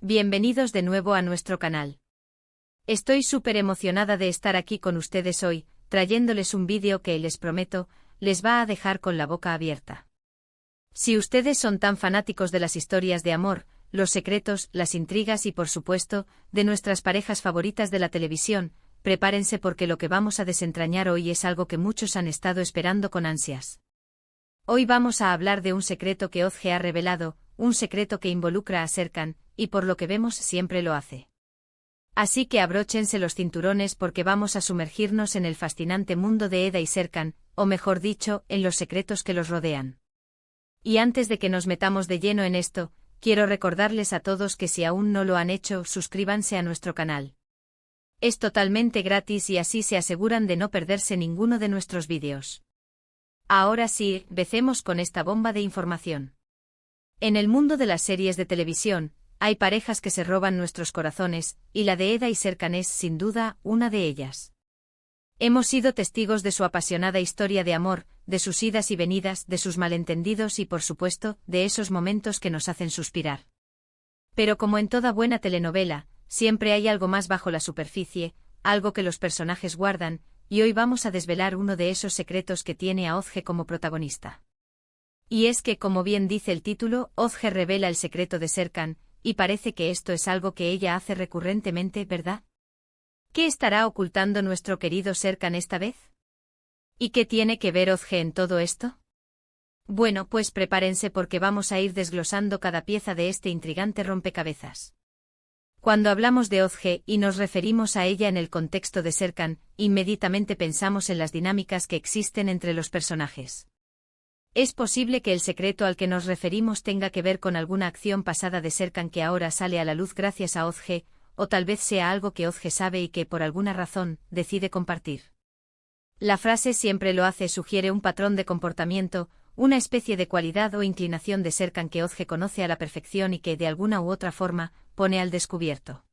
Bienvenidos de nuevo a nuestro canal. Estoy súper emocionada de estar aquí con ustedes hoy, trayéndoles un vídeo que, les prometo, les va a dejar con la boca abierta. Si ustedes son tan fanáticos de las historias de amor, los secretos, las intrigas y, por supuesto, de nuestras parejas favoritas de la televisión, prepárense porque lo que vamos a desentrañar hoy es algo que muchos han estado esperando con ansias. Hoy vamos a hablar de un secreto que Ozge ha revelado, un secreto que involucra a Serkan, y por lo que vemos siempre lo hace. Así que abróchense los cinturones porque vamos a sumergirnos en el fascinante mundo de Eda y Serkan, o mejor dicho, en los secretos que los rodean. Y antes de que nos metamos de lleno en esto, quiero recordarles a todos que si aún no lo han hecho, suscríbanse a nuestro canal. Es totalmente gratis y así se aseguran de no perderse ninguno de nuestros vídeos. Ahora sí, empecemos con esta bomba de información. En el mundo de las series de televisión, hay parejas que se roban nuestros corazones, y la de Eda y Serkan es, sin duda, una de ellas. Hemos sido testigos de su apasionada historia de amor, de sus idas y venidas, de sus malentendidos y, por supuesto, de esos momentos que nos hacen suspirar. Pero como en toda buena telenovela, siempre hay algo más bajo la superficie, algo que los personajes guardan, y hoy vamos a desvelar uno de esos secretos que tiene a Ozge como protagonista. Y es que, como bien dice el título, Ozge revela el secreto de Serkan, y parece que esto es algo que ella hace recurrentemente, ¿verdad? ¿Qué estará ocultando nuestro querido Serkan esta vez? ¿Y qué tiene que ver Ozge en todo esto? Bueno, pues prepárense porque vamos a ir desglosando cada pieza de este intrigante rompecabezas. Cuando hablamos de Ozge y nos referimos a ella en el contexto de Serkan, inmediatamente pensamos en las dinámicas que existen entre los personajes. Es posible que el secreto al que nos referimos tenga que ver con alguna acción pasada de Serkan que ahora sale a la luz gracias a Ozge, o tal vez sea algo que Ozge sabe y que por alguna razón decide compartir. La frase siempre lo hace sugiere un patrón de comportamiento, una especie de cualidad o inclinación de Serkan que Ozge conoce a la perfección y que de alguna u otra forma pone al descubierto.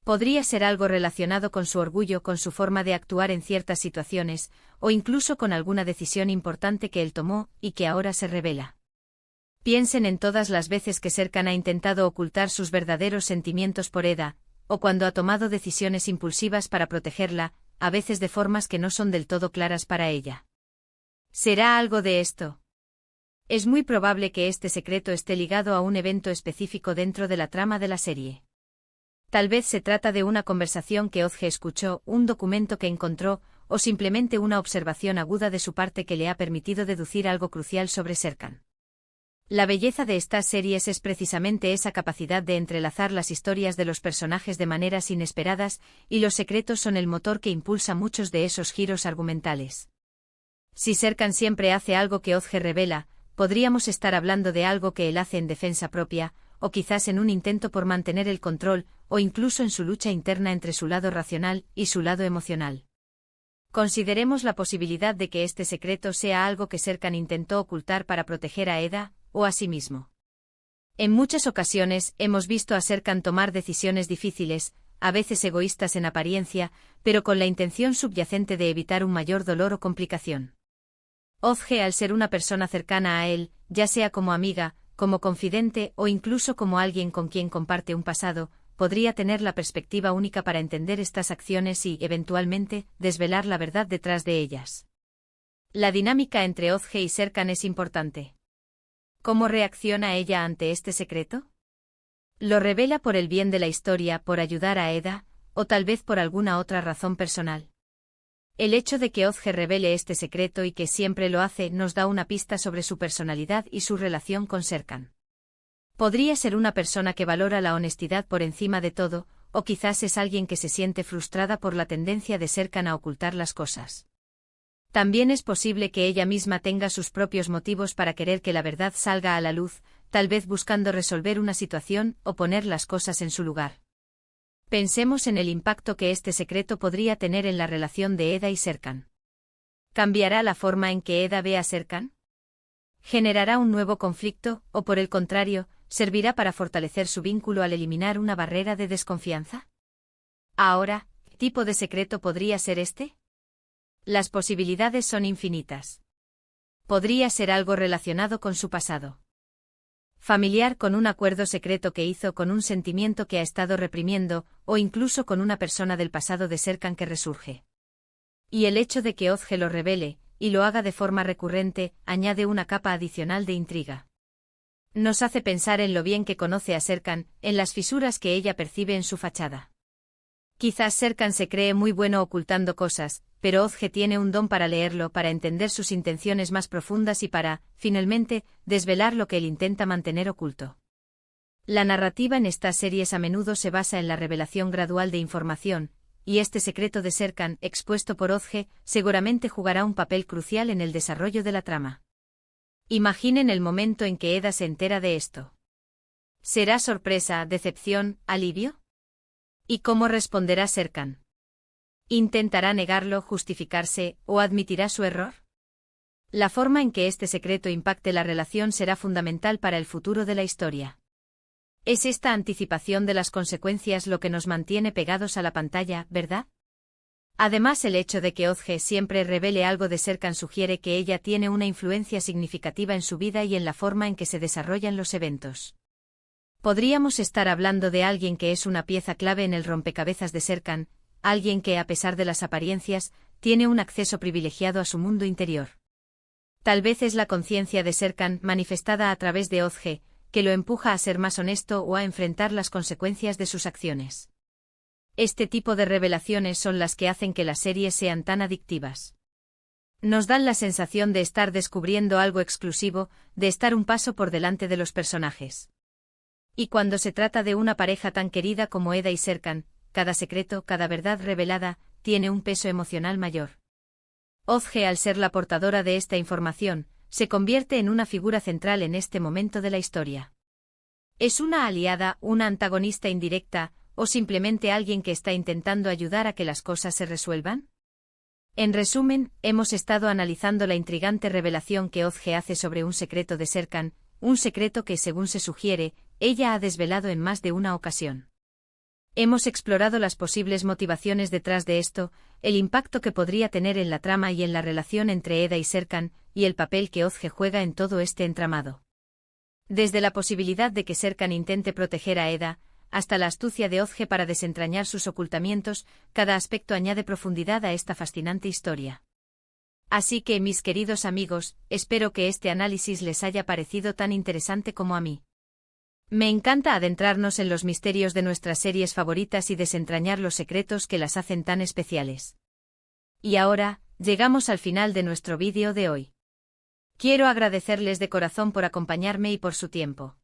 Podría ser algo relacionado con su orgullo, con su forma de actuar en ciertas situaciones, o incluso con alguna decisión importante que él tomó y que ahora se revela. Piensen en todas las veces que Serkan ha intentado ocultar sus verdaderos sentimientos por Eda, o cuando ha tomado decisiones impulsivas para protegerla, a veces de formas que no son del todo claras para ella. ¿Será algo de esto? Es muy probable que este secreto esté ligado a un evento específico dentro de la trama de la serie. Tal vez se trata de una conversación que Ozge escuchó, un documento que encontró, o simplemente una observación aguda de su parte que le ha permitido deducir algo crucial sobre Serkan. La belleza de estas series es precisamente esa capacidad de entrelazar las historias de los personajes de maneras inesperadas, y los secretos son el motor que impulsa muchos de esos giros argumentales. Si Serkan siempre hace algo que Ozge revela, podríamos estar hablando de algo que él hace en defensa propia, o quizás en un intento por mantener el control, o incluso en su lucha interna entre su lado racional y su lado emocional. Consideremos la posibilidad de que este secreto sea algo que Serkan intentó ocultar para proteger a Eda, o a sí mismo. En muchas ocasiones hemos visto a Serkan tomar decisiones difíciles, a veces egoístas en apariencia, pero con la intención subyacente de evitar un mayor dolor o complicación. Ozge, al ser una persona cercana a él, ya sea como amiga, como confidente o incluso como alguien con quien comparte un pasado, podría tener la perspectiva única para entender estas acciones y, eventualmente, desvelar la verdad detrás de ellas. La dinámica entre Ozge y Serkan es importante. ¿Cómo reacciona ella ante este secreto? ¿Lo revela por el bien de la historia, por ayudar a Eda, o tal vez por alguna otra razón personal? El hecho de que Ozge revele este secreto y que siempre lo hace nos da una pista sobre su personalidad y su relación con Serkan. Podría ser una persona que valora la honestidad por encima de todo, o quizás es alguien que se siente frustrada por la tendencia de Serkan a ocultar las cosas. También es posible que ella misma tenga sus propios motivos para querer que la verdad salga a la luz, tal vez buscando resolver una situación o poner las cosas en su lugar. Pensemos en el impacto que este secreto podría tener en la relación de Eda y Serkan. ¿Cambiará la forma en que Eda ve a Serkan? ¿Generará un nuevo conflicto, o por el contrario, servirá para fortalecer su vínculo al eliminar una barrera de desconfianza? Ahora, ¿qué tipo de secreto podría ser este? Las posibilidades son infinitas. Podría ser algo relacionado con su pasado. familiar con un acuerdo secreto que hizo con un sentimiento que ha estado reprimiendo, o incluso con una persona del pasado de Serkan que resurge. Y el hecho de que Ozge lo revele, y lo haga de forma recurrente, añade una capa adicional de intriga. Nos hace pensar en lo bien que conoce a Serkan, en las fisuras que ella percibe en su fachada. Quizás Serkan se cree muy bueno ocultando cosas, pero Ozge tiene un don para leerlo, para entender sus intenciones más profundas y para, finalmente, desvelar lo que él intenta mantener oculto. La narrativa en estas series a menudo se basa en la revelación gradual de información, y este secreto de Serkan, expuesto por Ozge, seguramente jugará un papel crucial en el desarrollo de la trama. Imaginen el momento en que Eda se entera de esto. ¿Será sorpresa, decepción, alivio? ¿Y cómo responderá Serkan? ¿Intentará negarlo, justificarse, o admitirá su error? La forma en que este secreto impacte la relación será fundamental para el futuro de la historia. Es esta anticipación de las consecuencias lo que nos mantiene pegados a la pantalla, ¿verdad? Además, el hecho de que Ozge siempre revele algo de Serkan sugiere que ella tiene una influencia significativa en su vida y en la forma en que se desarrollan los eventos. Podríamos estar hablando de alguien que es una pieza clave en el rompecabezas de Serkan, alguien que, a pesar de las apariencias, tiene un acceso privilegiado a su mundo interior. Tal vez es la conciencia de Serkan, manifestada a través de Ozge, que lo empuja a ser más honesto o a enfrentar las consecuencias de sus acciones. Este tipo de revelaciones son las que hacen que las series sean tan adictivas. Nos dan la sensación de estar descubriendo algo exclusivo, de estar un paso por delante de los personajes. Y cuando se trata de una pareja tan querida como Eda y Serkan, cada secreto, cada verdad revelada, tiene un peso emocional mayor. Ozge, al ser la portadora de esta información, se convierte en una figura central en este momento de la historia. ¿Es una aliada, una antagonista indirecta, o simplemente alguien que está intentando ayudar a que las cosas se resuelvan? En resumen, hemos estado analizando la intrigante revelación que Ozge hace sobre un secreto de Serkan, un secreto que, según se sugiere, ella ha desvelado en más de una ocasión. Hemos explorado las posibles motivaciones detrás de esto, el impacto que podría tener en la trama y en la relación entre Eda y Serkan, y el papel que Ozge juega en todo este entramado. Desde la posibilidad de que Serkan intente proteger a Eda, hasta la astucia de Ozge para desentrañar sus ocultamientos, cada aspecto añade profundidad a esta fascinante historia. Así que, mis queridos amigos, espero que este análisis les haya parecido tan interesante como a mí. Me encanta adentrarnos en los misterios de nuestras series favoritas y desentrañar los secretos que las hacen tan especiales. Y ahora, llegamos al final de nuestro vídeo de hoy. Quiero agradecerles de corazón por acompañarme y por su tiempo.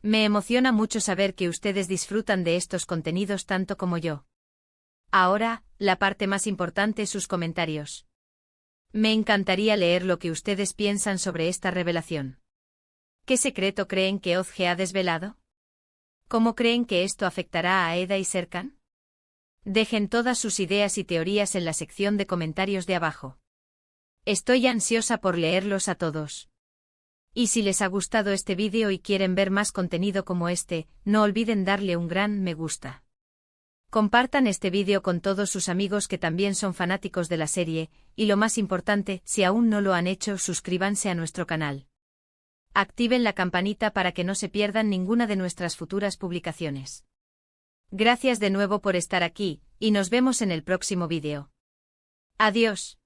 Me emociona mucho saber que ustedes disfrutan de estos contenidos tanto como yo. Ahora, la parte más importante, sus comentarios. Me encantaría leer lo que ustedes piensan sobre esta revelación. ¿Qué secreto creen que Ozge ha desvelado? ¿Cómo creen que esto afectará a Eda y Serkan? Dejen todas sus ideas y teorías en la sección de comentarios de abajo. Estoy ansiosa por leerlos a todos. Y si les ha gustado este vídeo y quieren ver más contenido como este, no olviden darle un gran me gusta. Compartan este vídeo con todos sus amigos que también son fanáticos de la serie, y lo más importante, si aún no lo han hecho, suscríbanse a nuestro canal. Activen la campanita para que no se pierdan ninguna de nuestras futuras publicaciones. Gracias de nuevo por estar aquí, y nos vemos en el próximo vídeo. Adiós.